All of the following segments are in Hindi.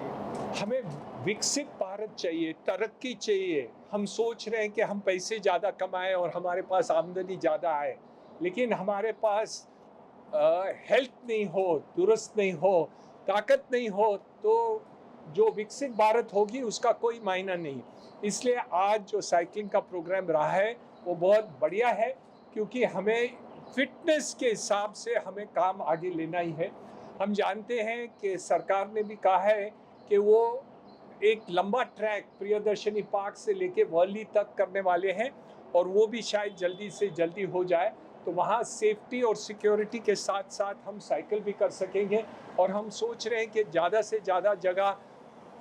चाहिए? हमें विकसित भारत चाहिए, तरक्की चाहिए। हम सोच रहे हैं कि हम पैसे ज़्यादा कमाएँ और हमारे पास आमदनी ज़्यादा आए, लेकिन हमारे पास हेल्थ नहीं हो, दुरुस्त नहीं हो, ताकत नहीं हो, तो जो विकसित भारत होगी उसका कोई मायना नहीं। इसलिए आज जो साइकिलिंग का प्रोग्राम रहा है वो बहुत बढ़िया है, क्योंकि हमें फिटनेस के हिसाब से हमें काम आगे लेना ही है। हम जानते हैं कि सरकार ने भी कहा है कि वो एक लंबा ट्रैक प्रियदर्शनी पार्क से लेके वर्ली तक करने वाले हैं, और वो भी शायद जल्दी से जल्दी हो जाए, तो वहाँ सेफ्टी और सिक्योरिटी के साथ साथ हम साइकिल भी कर सकेंगे। और हम सोच रहे हैं कि ज़्यादा से ज़्यादा जगह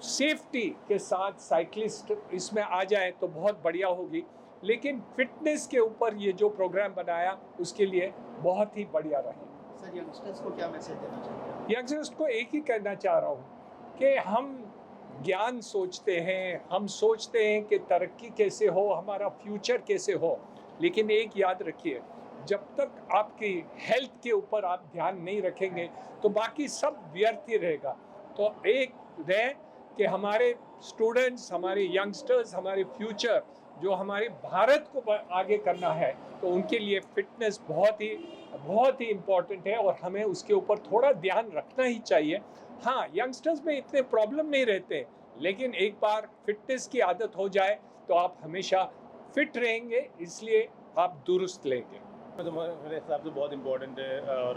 सेफ्टी के साथ साइकिलिस्ट इसमें आ जाए तो बहुत बढ़िया होगी। लेकिन फिटनेस के ऊपर ये जो प्रोग्राम बनाया उसके लिए बहुत ही बढ़िया रहे। सर, यंगस्टर्स को क्या मैसेज देना चाहते हैं? यंगस्टर्स को एक ही कहना चाह रहा हूँ कि हम ज्ञान सोचते हैं, हम सोचते हैं कि तरक्की कैसे हो, हमारा फ्यूचर कैसे हो, लेकिन एक याद रखिए, जब तक आपकी हेल्थ के ऊपर आप ध्यान नहीं रखेंगे तो बाकी सब व्यर्थ ही रहेगा। तो एक रहे कि हमारे स्टूडेंट्स, हमारे यंगस्टर्स, हमारे फ्यूचर जो हमारे भारत को आगे करना है, तो उनके लिए फिटनेस बहुत ही इम्पोर्टेंट है और हमें उसके ऊपर थोड़ा ध्यान रखना ही चाहिए। हाँ, यंगस्टर्स में इतने प्रॉब्लम नहीं रहते, लेकिन एक बार फिटनेस की आदत हो जाए तो आप हमेशा फिट रहेंगे, इसलिए आप दुरुस्त लेंगे। तो मेरे हिसाब से बहुत इम्पोर्टेंट है, और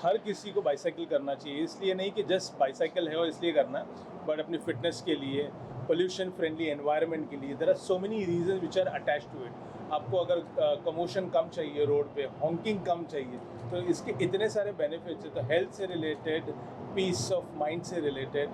हर किसी को बाईसाइकिल करना चाहिए। इसलिए नहीं कि जस्ट बाईसाइकिल है और इसलिए करना है, बट अपनी फिटनेस के लिए, पोल्यूशन फ्रेंडली एनवायरनमेंट के लिए। There are so many reason which are attach to it. आपको अगर कमोशन कम चाहिए रोड पे, हॉन्किंग कम चाहिए, तो इसके इतने सारे बेनिफिट्स हैं। तो हेल्थ से रिलेटेड, पीस ऑफ माइंड से रिलेटेड,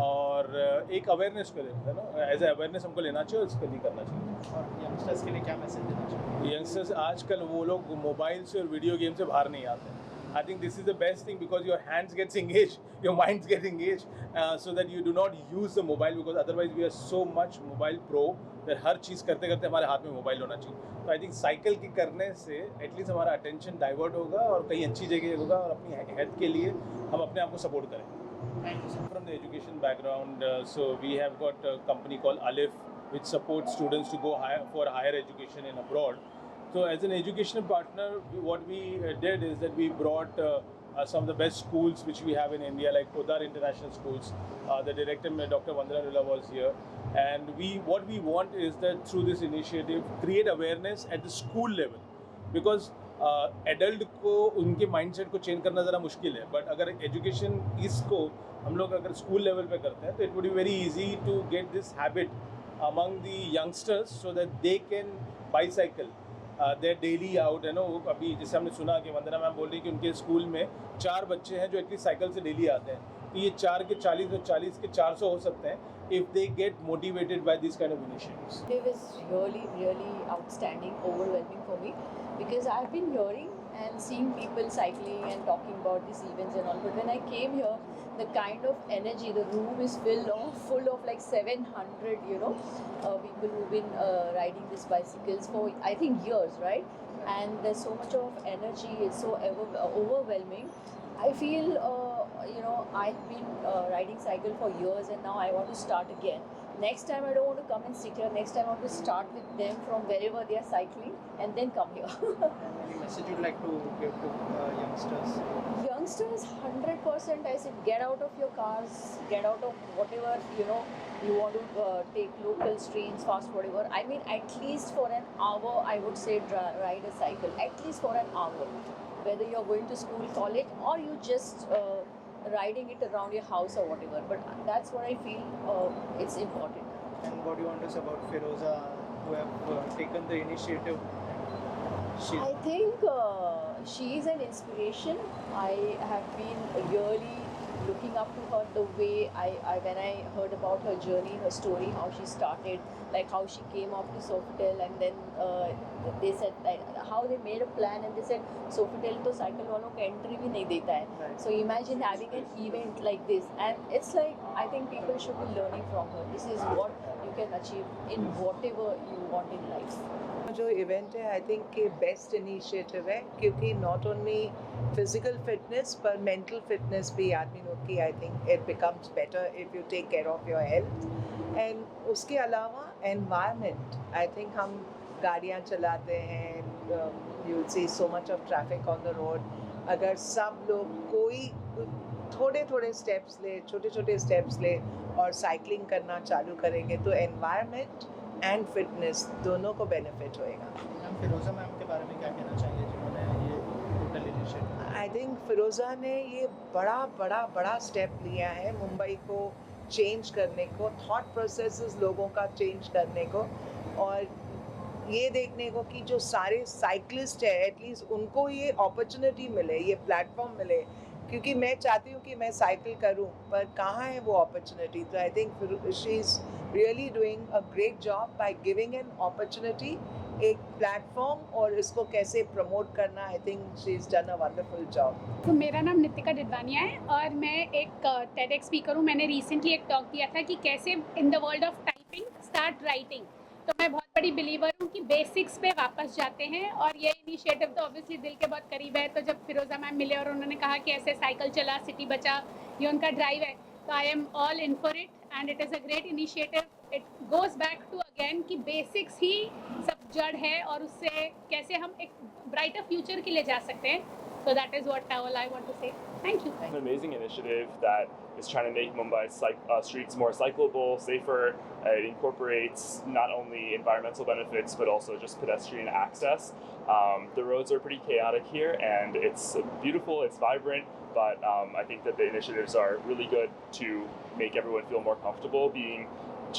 और एक अवेयरनेस को लेना है ना, एज ए अवेयरनेस हमको लेना चाहिए और इसके लिए करना चाहिए। और यंगस्टर्स के लिए क्या मैसेज देना चाहिए? यंगस्टर्स आजकल वो लोग मोबाइल से और वीडियो गेम से बाहर नहीं आते हैं। I think this is the best thing, because your hands gets engaged, your minds get engaged, so that you do not use the mobile, because otherwise we are so much mobile pro that हर चीज़ करते करते हमारे हाथ में मोबाइल होना चाहिए। तो आई थिंक साइकिल की करने से एटलीस्ट हमारा अटेंशन डाइवर्ट होगा और कहीं अच्छी जगह होगा, और अपनी हेल्थ के लिए हम अपने आप को सपोर्ट करेंगे। Thank you sir. From the education background, so we have got a company called Alif, which supports students to go for higher education in abroad. So as an educational partner, what we did is that we brought some of the best schools which we have in India, like Podar International Schools. The director, Dr. Vandana Nula, was here. And what we want is that through this initiative, create awareness at the school level. Because adult को उनके माइंडसेट को चेंज करना ज़रा मुश्किल है, बट अगर एजुकेशन इसको हम लोग अगर स्कूल लेवल पे करते हैं तो it would be very easy to get this habit among the youngsters, so that they can bicycle their daily out. है ना, अभी जैसे हमने सुना कि वंदना मैम बोल रही कि उनके स्कूल में 4 बच्चे हैं जो एटलीस्ट साइकिल से डेली आते हैं, तो ये 4 के 40 और 40 के 400 हो सकते हैं if they get motivated by these kind of initiatives. It was really outstanding, overwhelming for me, because I've been hearing and seeing people cycling and talking about these events and all, but when I came here, the kind of energy, the room is full of like 700, people who've been riding these bicycles for I think years, right? And there's so much of energy, it's so overwhelming. I feel, I've been riding cycle for years, and now I want to start again. Next time I don't want to come and sit here. Next time I want to start with them from wherever they are cycling and then come here. Any message you'd like to give to youngsters? Youngsters, 100% I said, get out of your cars, get out of whatever, you want to take local trains, fast, whatever. I mean, at least for an hour, I would say ride a cycle, at least for an hour. Whether you're going to school, college, or you just riding it around your house or whatever. But that's what I feel it's important. And what do you want to say about Firoza, who have taken the initiative? I think she is an inspiration. I have been really looking up to her, the way when I heard about her journey, her story, how she started, like how she came off to Sofitel, and then they said like, how they made a plan, and they said Sofitel to cycle वालों को entry भी नहीं देता है. Right. So imagine having an event like this, and it's like I think people should be learning from her. This is what you can achieve in whatever you want in life. जो इवेंट है आई थिंक के बेस्ट इनिशिएटिव है क्योंकि नॉट ओनली फिजिकल फिटनेस पर मेंटल फिटनेस भी आदमी लोग की I think it becomes better if you take care of your health and उसके अलावा एनवायरनमेंट आई थिंक हम गाड़ियाँ चलाते हैं you see so much of traffic on the road अगर सब लोग कोई थोड़े थोड़े स्टेप्स ले छोटे छोटे स्टेप्स ले और साइकिलिंग करना चालू करेंगे तो एनवायरनमेंट एंड फिटनेस दोनों को बेनिफिट होएगा। मैम फिरोज़ा मैम के बारे में क्या कहना चाहिए जिन्होंने ये टोटल इनिशिएटिव? आई थिंक फिरोज़ा ने ये बड़ा स्टेप लिया है मुंबई को चेंज करने को, थॉट प्रोसेसेस लोगों का चेंज करने को और ये देखने को कि जो सारे साइकिलिस्ट है एटलीस्ट उनको ये अपॉर्चुनिटी मिले, ये प्लेटफॉर्म मिले क्योंकि मैं चाहती हूँ कि मैं साइकिल करूँ पर कहाँ है वो अपॉर्चुनिटी। तो I think she is really doing a great job by giving an opportunity, एक प्लेटफॉर्म और इसको कैसे प्रमोट करना। I think she is done a wonderful job. तो मेरा नाम नितिका डिडवानिया है और मैं एक TEDx स्पीकर हूँ। मैंने रिसेंटली एक टॉक दिया था कि कैसे इन the world of typing start writing. तो मैं बहुत बड़ी बिलीवर हूँ कि बेसिक्स पे वापस जाते हैं और ये इनिशिएटिव तो ऑब्वियसली दिल के बहुत करीब है। तो जब फिरोज़ा मैम मिले और उन्होंने कहा कि ऐसे साइकिल चला सिटी बचा, ये उनका ड्राइव है, तो I am all in for it and it is a great initiative. It goes back to again कि बेसिक्स ही सब जड़ है और उससे कैसे हम एक ब्राइटर फ्यूचर के लिए जा सकते हैं। So that is what all I want to say. Thank you. An amazing initiative that is trying to make Mumbai's streets more cyclable, safer. It incorporates not only environmental benefits but also just pedestrian access. The roads are pretty chaotic here, and it's beautiful. It's vibrant, but I think that the initiatives are really good to make everyone feel more comfortable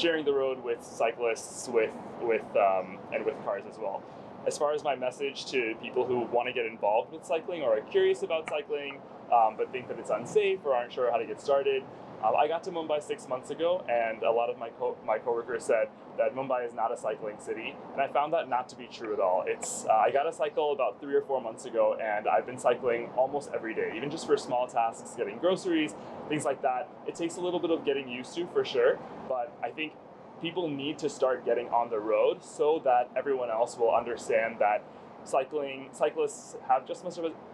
sharing the road with cyclists, and with cars as well. As far as my message to people who want to get involved with cycling or are curious about cycling but think that it's unsafe or aren't sure how to get started, I got to Mumbai 6 months ago, and a lot of my coworkers said that Mumbai is not a cycling city, and I found that not to be true at all. I got a cycle about 3 or 4 months ago, and I've been cycling almost every day, even just for small tasks, getting groceries, things like that. It takes a little bit of getting used to for sure, but I think people need to start getting on the road so that everyone else will understand that cyclists have just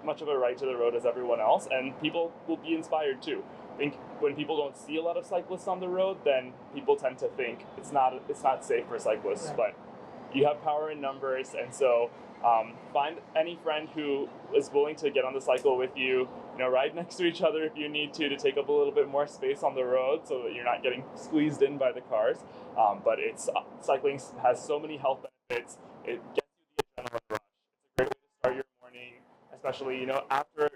much of a right to the road as everyone else, and people will be inspired too. I think when people don't see a lot of cyclists on the road, then people tend to think it's not safe for cyclists, but you have power in numbers, and so find any friend who is willing to get on the cycle with you. Ride next to each other if you need to take up a little bit more space on the road so that you're not getting squeezed in by the cars. But cycling has so many health benefits. It gets you the adrenaline rush. It's a great way to start your morning, especially after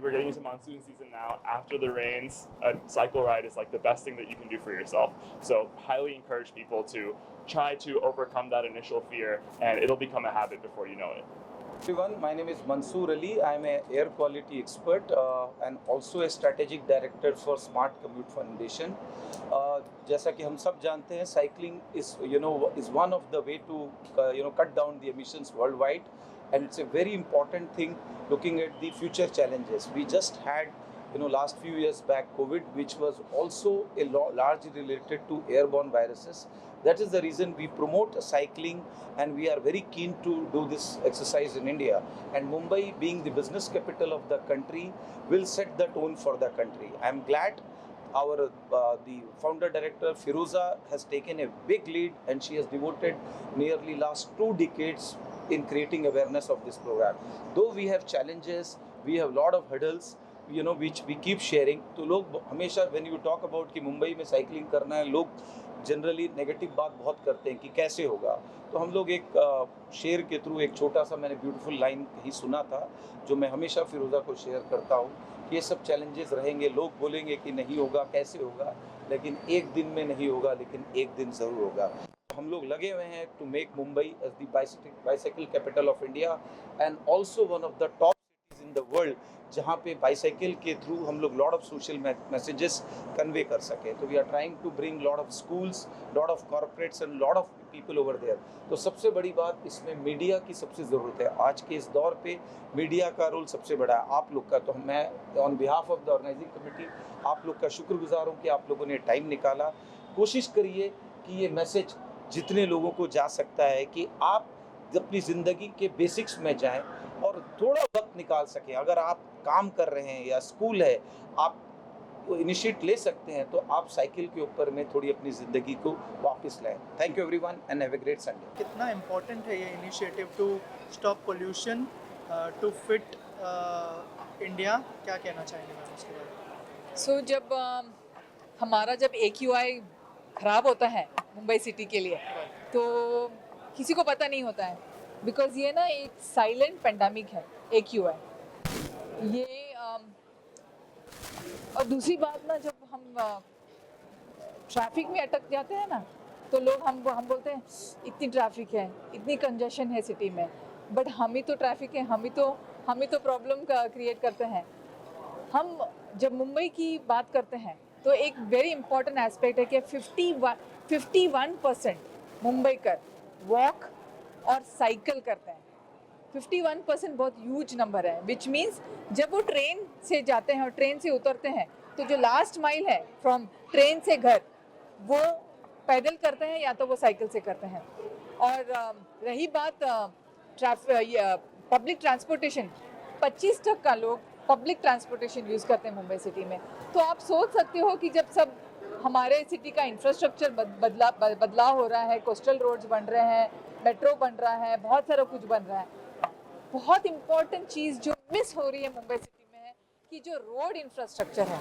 we're getting into monsoon season now. After the rains, a cycle ride is like the best thing that you can do for yourself. So highly encourage people to try to overcome that initial fear, and it'll become a habit before you know it. Everyone, my name is Mansoor Ali. I am an air quality expert and also a strategic director for Smart Commute Foundation. जैसा कि हम सब जानते हैं, cycling is one of the way to cut down the emissions worldwide, and it's a very important thing looking at the future challenges. We just had last few years back COVID, which was also largely related to airborne viruses. That is the reason we promote cycling, and we are very keen to do this exercise in India. And Mumbai, being the business capital of the country, will set the tone for the country. I am glad the founder director Firoza has taken a big lead, and she has devoted nearly last 2 decades in creating awareness of this program. Though we have challenges, we have lot of hurdles, which we keep sharing. तो लोग हमेशा when you talk about कि मुंबई में साइकिलिंग करना है, लोग जनरली नेगेटिव बात बहुत करते हैं कि कैसे होगा। तो हम लोग एक शेर के थ्रू एक छोटा सा मैंने ब्यूटीफुल लाइन कहीं सुना था, जो मैं हमेशा फिरोज़ा को शेयर करता हूँ कि ये सब चैलेंजेस रहेंगे, लोग बोलेंगे कि नहीं होगा, कैसे होगा, लेकिन एक दिन में नहीं होगा, लेकिन एक दिन ज़रूर होगा। हम लोग लगे हुए हैं to make Mumbai as the bicycle capital of India and also one of the top cities in the world, जहाँ पे बाइसाइकिल के थ्रू हम लोग lot of social messages convey कर सकें। तो we are trying to bring lot of schools, lot of corporates and lot of people over there. तो सबसे बड़ी बात इसमें मीडिया की सबसे ज़रूरत है। आज के इस दौर पे मीडिया का रोल सबसे बड़ा है, आप लोग का। तो मैं on behalf of the organising committee आप लोग का शुक्रगुजार हूँ कि आप लोगों ने टाइम निकाला। कोशिश करिए कि ये मैसेज जितने लोगों को जा सकता है कि आप अपनी ज़िंदगी के बेसिक्स में जाएं और थोड़ा वक्त निकाल सकें। अगर आप काम कर रहे हैं या स्कूल है, आप इनिशिएट ले सकते हैं, तो आप साइकिल के ऊपर में थोड़ी अपनी ज़िंदगी को वापस लाएं। Thank you everyone and have a great Sunday. कितना इम्पोर्टेंट है ये initiative to stop pollution, to fit India, क्या कहना चाहेंगे मैम उसके बारे में? सो जब हमारा जब AQI ख़राब होता है मुंबई सिटी के लिए, तो किसी को पता नहीं होता है, बिकॉज ये ना एक साइलेंट पेंडेमिक है AQI ये। और दूसरी बात ना, जब हम ट्रैफिक में अटक जाते हैं ना, तो लोग हम बोलते हैं इतनी ट्रैफिक है, इतनी कंजेशन है सिटी में, बट हम ही तो ट्रैफिक है, हम ही तो प्रॉब्लम का क्रिएट करते हैं। हम जब मुंबई की बात करते हैं तो एक वेरी इंपॉर्टेंट एस्पेक्ट है कि 51% मुंबईकर वॉक और साइकिल करते हैं। 51% बहुत ह्यूज नंबर है, विच मीन्स जब वो ट्रेन से जाते हैं और ट्रेन से उतरते हैं, तो जो लास्ट माइल है फ्रॉम ट्रेन से घर, वो पैदल करते हैं या तो वो साइकिल से करते हैं। और रही बात पब्लिक ट्रांसपोर्टेशन, 25% लोग पब्लिक ट्रांसपोर्टेशन यूज़ करते हैं मुंबई सिटी में। तो आप सोच सकते हो कि जब सब हमारे सिटी का इंफ्रास्ट्रक्चर बदलाव हो रहा है, कोस्टल रोड्स बन रहे हैं, मेट्रो बन रहा है, बहुत सारा कुछ बन रहा है, बहुत इम्पॉर्टेंट चीज़ जो मिस हो रही है मुंबई सिटी में है कि जो रोड इंफ्रास्ट्रक्चर है,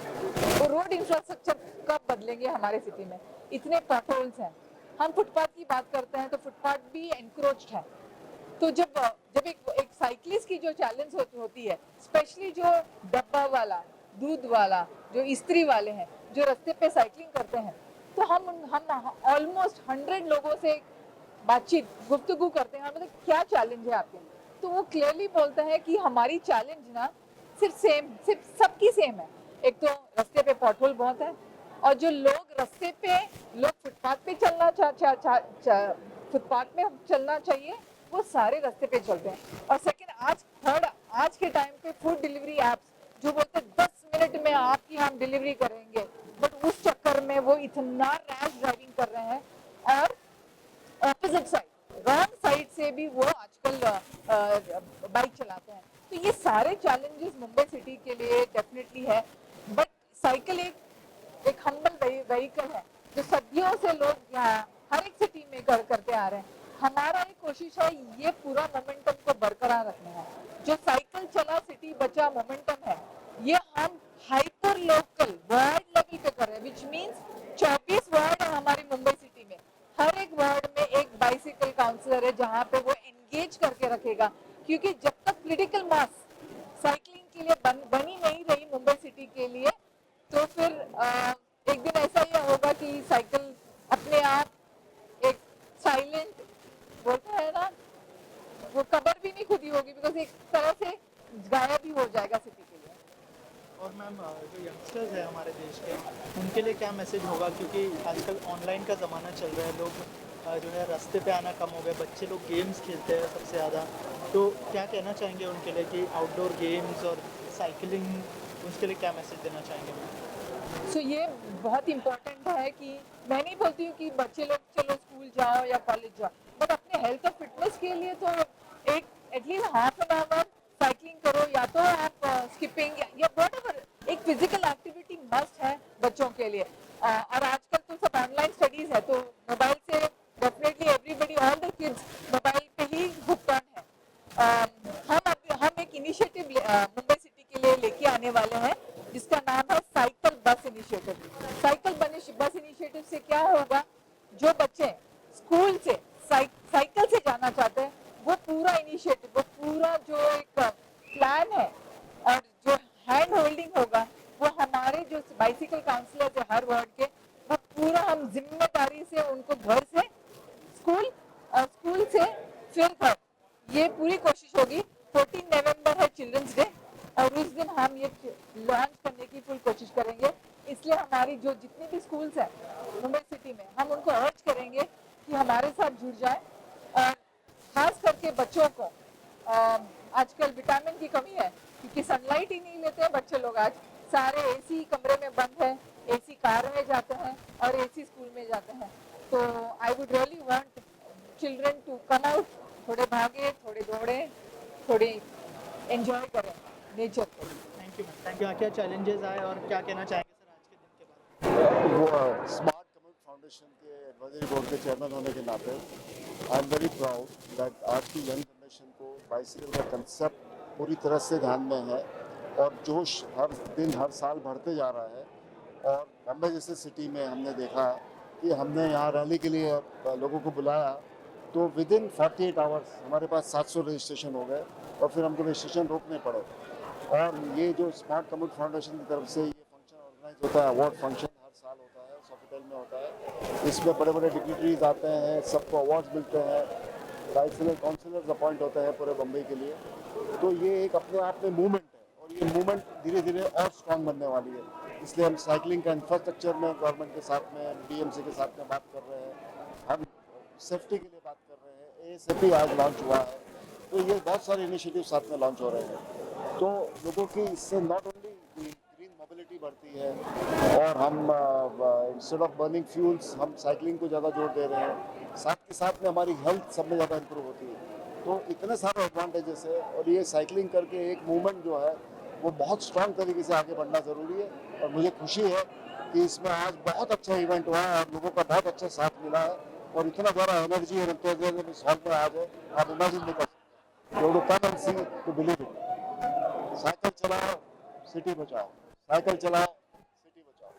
वो रोड इंफ्रास्ट्रक्चर कब बदलेंगे हमारे सिटी में? इतने पॉटहोल्स हैं। हम फुटपाथ की बात करते हैं तो फुटपाथ भी एनक्रोच्ड है। तो जब एक साइकिलिस्ट की जो चैलेंज होती है, स्पेशली जो डब्बा वाला, दूध वाला, जो इस्त्री वाले हैं, जो रास्ते पे साइकिलिंग करते हैं, तो हम ऑलमोस्ट 100 लोगों से गुफ्तगू करते हैं, मतलब क्या चैलेंज है आपके, तो वो क्लियरली बोलते हैं कि हमारी चैलेंज ना सिर्फ सबकी सेम है। एक तो रास्ते पे पॉटहोल बहुत है, और जो लोग रास्ते पे फुटपाथ पे फुटपाथ में चलना चाहिए, वो सारे रास्ते पे चलते हैं। और सेकंड, आज के टाइम पे फूड डिलीवरी एप्स जो बोलते हैं 10 मिनट में आपकी हम डिलीवरी करेंगे, बट उस चक्कर में वो इतना रैश ड्राइविंग कर रहे हैं, और ऑपोजिट साइड, रॉन्ग साइड से भी वो आजकल बाइक चलाते हैं। तो ये सारे चैलेंजेस मुंबई सिटी के लिए डेफिनेटली है, बट साइकिल एक हम्बल व्हीकल है जो सदियों से लोग हर एक सिटी में करते आ रहे हैं। हमारा एक कोशिश है ये पूरा मोमेंटम को बरकरार रखना है। जो साइकिल चला सिटी बचा मोमेंटम है, ये हम हाइपर लोकल वार्ड लेवल पे कर रहे हैं, विच मीन्स 24 वार्ड है हमारी मुंबई सिटी में। हर एक वार्ड में एक बाइसिकल काउंसलर है जहाँ पे वो एंगेज करके रखेगा, क्योंकि जब तक पॉलिटिकल मास साइकिलिंग के लिए बनी नहीं रही मुंबई सिटी के लिए, तो फिर एक दिन ऐसा ही होगा कि साइकिल अपने आप एक साइलेंट बोलते हैं ना, वो कबर भी नहीं खुदी होगी, बिकॉज एक तरह से गायब ही हो जाएगा सिटी के लिए। और मैम, जो यंगस्टर्स है हमारे देश के, उनके लिए क्या मैसेज होगा? क्योंकि आजकल ऑनलाइन का ज़माना चल रहा है, लोग जो है रास्ते पे आना कम हो गया, बच्चे लोग गेम्स खेलते हैं सबसे ज़्यादा। तो क्या कहना चाहेंगे उनके लिए कि आउटडोर गेम्स और साइकिलिंग, उसके लिए क्या मैसेज देना चाहेंगे मैम? सो ये बहुत इम्पोर्टेंट है कि मैं नहीं बोलती हूँ कि बच्चे लोग चलो स्कूल जाओ या कॉलेज जाओ, बट अपने हेल्थ और फिटनेस के लिए तो एक at least half an hour cycling करो, या तो आप स्किपिंग या व्हाटएवर, एक फिजिकल एक्टिविटी मस्ट है बच्चों के लिए। और आजकल तो सब ऑनलाइन स्टडीज है, तो मोबाइल से definitely everybody, all the kids mobile पे ही हुक्ड ऑन है। हम एक इनिशिएटिव मुंबई सिटी के लिए लेके आने वाले हैं जिसका नाम है साइकिल बस इनिशिएटिव। साइकिल बस इनिशिएटिव से क्या होगा, जो बच्चे स्कूल से साइकिल से जाना चाहते हैं, वो पूरा इनिशिएटिव, वो पूरा जो एक प्लान है और जो हैंड होल्डिंग होगा, वो हमारे जो बाइसिकल काउंसलर है हर वार्ड के, वो पूरा हम जिम्मेदारी से उनको घर से स्कूल से फिर घर, ये पूरी कोशिश होगी। 14 नवंबर है चिल्ड्रंस डे, और उस दिन हम ये लॉन्च करने की फुल कोशिश करेंगे। इसलिए हमारी जो जितने भी स्कूल्स हैं मुंबई सिटी में, हम उनको अर्ज करेंगे कि हमारे साथ जुड़ जाए। और खास करके बच्चों को आजकल विटामिन की कमी है, क्योंकि सनलाइट ही नहीं लेते हैं बच्चे लोग। आज सारे एसी कमरे में बंद है, एसी कार में जाते हैं और एसी स्कूल में जाते हैं। तो I would really want children to come out, थोड़े भागे, थोड़े दौड़े, थोड़ी एंजॉय करें नेचर को। Thank you ma'am, thank you. क्या चैलेंजेस आए और क्या कहना चाहेंगे सर आज के दिन के बारे में? वो स्मार्ट कम्युनिटी फाउंडेशन के एडवाइजरी बोर्ड के चेयरमैन होने के नाते I am very proud that आज की यंग जनरेशन को बाइसिकल का कंसेप्ट पूरी तरह से ध्यान में है और जोश हर दिन हर साल बढ़ते जा रहा है। और बम्बई जैसे सिटी में हमने देखा कि हमने यहाँ रैली के लिए लोगों को बुलाया तो विद इन 48 आवर्स हमारे पास 700 रजिस्ट्रेशन हो गए और फिर हमको रजिस्ट्रेशन रोकने पड़े। और ये जो स्मार्ट कम्युनिटी फाउंडेशन की तरफ से ये फंक्शन ऑर्गेनाइज होता है, अवार्ड फंक्शन हर साल होता है, सॉफिटेल में होता है। इसमें बड़े बड़े डिग्निटरीज आते हैं, सबको अवार्ड्स मिलते हैं, काउंसिलर्स अपॉइंट होते हैं पूरे बम्बई के लिए। तो ये एक अपने आप में मूवमेंट है और ये मूवमेंट धीरे धीरे और स्ट्रॉन्ग बनने वाली है। इसलिए हम साइकिलिंग का इंफ्रास्ट्रक्चर में गवर्नमेंट के साथ में, BMC के साथ में बात कर रहे हैं, हम सेफ्टी के लिए बात कर रहे हैं। ASAP आज लॉन्च हुआ है, तो ये बहुत सारे इनिशिएटिव साथ में लॉन्च हो रहे हैं। तो लोगों की इससे नॉट ओनली ग्रीन मोबिलिटी बढ़ती है और हम इंस्टेड ऑफ बर्निंग फ्यूल्स हम साइकिलिंग को ज़्यादा जोर दे रहे हैं, साथ के साथ में हमारी हेल्थ सब में ज़्यादा इंप्रूव होती है। तो इतने सारे एडवांटेजेस है और ये साइकिलिंग करके एक मूवमेंट जो है वो बहुत स्ट्रांग तरीके से आगे बढ़ना ज़रूरी है। और मुझे खुशी है कि इसमें आज बहुत अच्छा इवेंट हुआ है और लोगों का बहुत अच्छा साथ मिला है और इतना बड़ा एनर्जी और एंथुसियाज्म इस हॉल में आज है, आप इमेजिन नहीं कर सकते। You have to come and see to believe it. Cycle चलाओ, सिटी बचाओ, साइकिल चलाओ, सिटी बचाओ।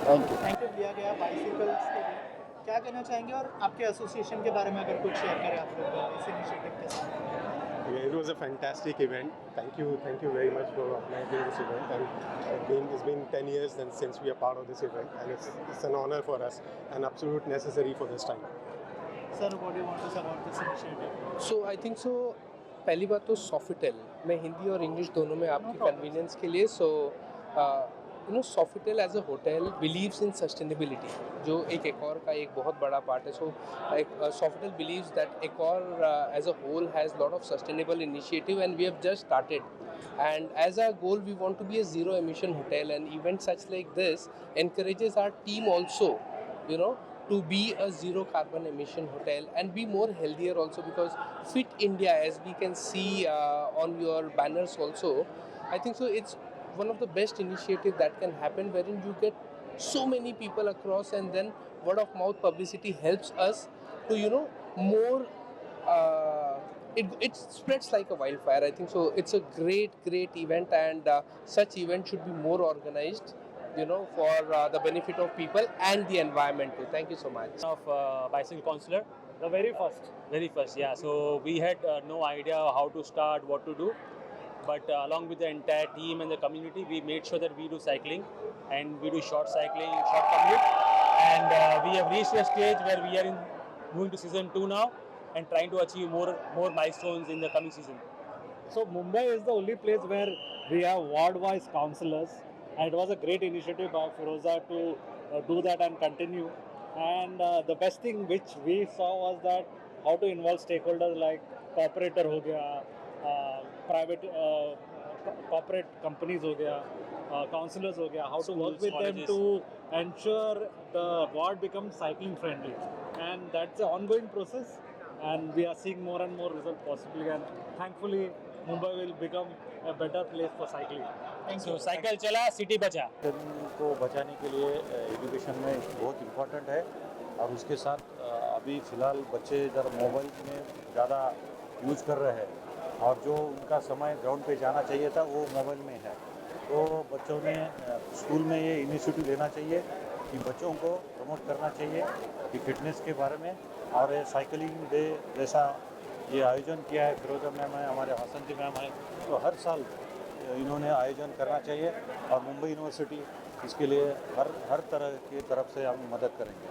Thank you. थैंक यू लिया गया बाइसिकल्स के लिए। क्या कहना चाहेंगे और आपके एसोसिएशन के बारे में अगर कुछ शेयर करें आप लोग इस इनिशिएटिव के साथ? It was a fantastic event. Thank you very much for organizing this event. And it's been 10 years since we are part of this event, and it's an honor for us and absolute necessary for this time. Sir, what do you want to say about this initiative? So I think so. पहली बात तो Sofitel, मैं हिंदी और इंग्लिश दोनों में आपकी कन्वीनियंस के लिए Sofitel as a hotel believes in sustainability, जो एक Accor का एक बहुत बड़ा पार्ट है. So Sofitel believes that Accor as a whole has lot of sustainable initiative, and we have just started. And as our goal, we want to be a zero emission hotel, and events such like this encourages our team also, to be a zero carbon emission hotel and be more healthier also, because Fit India, as we can see on your banners also, I think so it's one of the best initiatives that can happen, wherein you get so many people across, and then word of mouth publicity helps us to more it spreads like a wildfire. I think so it's a great event, and such events should be more organized, for the benefit of people and the environment too. Thank you so much. Of bicycle counselor, The very first, yeah. So we had no idea how to start, what to do, but along with the entire team and the community, we made sure that we do cycling, and we do short cycling, short commute, and we have reached a stage where we are moving to season 2 now and trying to achieve more milestones in the coming season. So Mumbai is the only place where we have ward-wise councillors, and it was a great initiative by Firoza to do that and continue. And the best thing which we saw was that how to involve stakeholders like corporator हो गया, private corporate companies हो गया, councillors हो गया, how to work with them to ensure the ward becomes cycling friendly. And that's an ongoing process, and we are seeing more and more results possibly, and thankfully Mumbai will become a better place for cycling. So cycle चला, city बचा. को बचाने के लिए एजुकेशन में बहुत इम्पोर्टेंट है, और उसके साथ अभी फ़िलहाल बच्चे ज़रा मोबाइल में ज़्यादा यूज़ कर रहे हैं, और जो उनका समय ग्राउंड पे जाना चाहिए था वो मोबाइल में है। तो बच्चों ने स्कूल में ये इनिशिएटिव लेना चाहिए कि बच्चों को प्रमोट करना चाहिए कि फिटनेस के बारे में, और ये साइकिलिंग डे जैसा ये आयोजन किया है, फिरोजा मैम है, हमारे वासंती मैम है, तो हर साल इन्होंने आयोजन करना चाहिए, और मुंबई यूनिवर्सिटी इसके लिए हर तरह की तरफ से हम मदद करेंगे।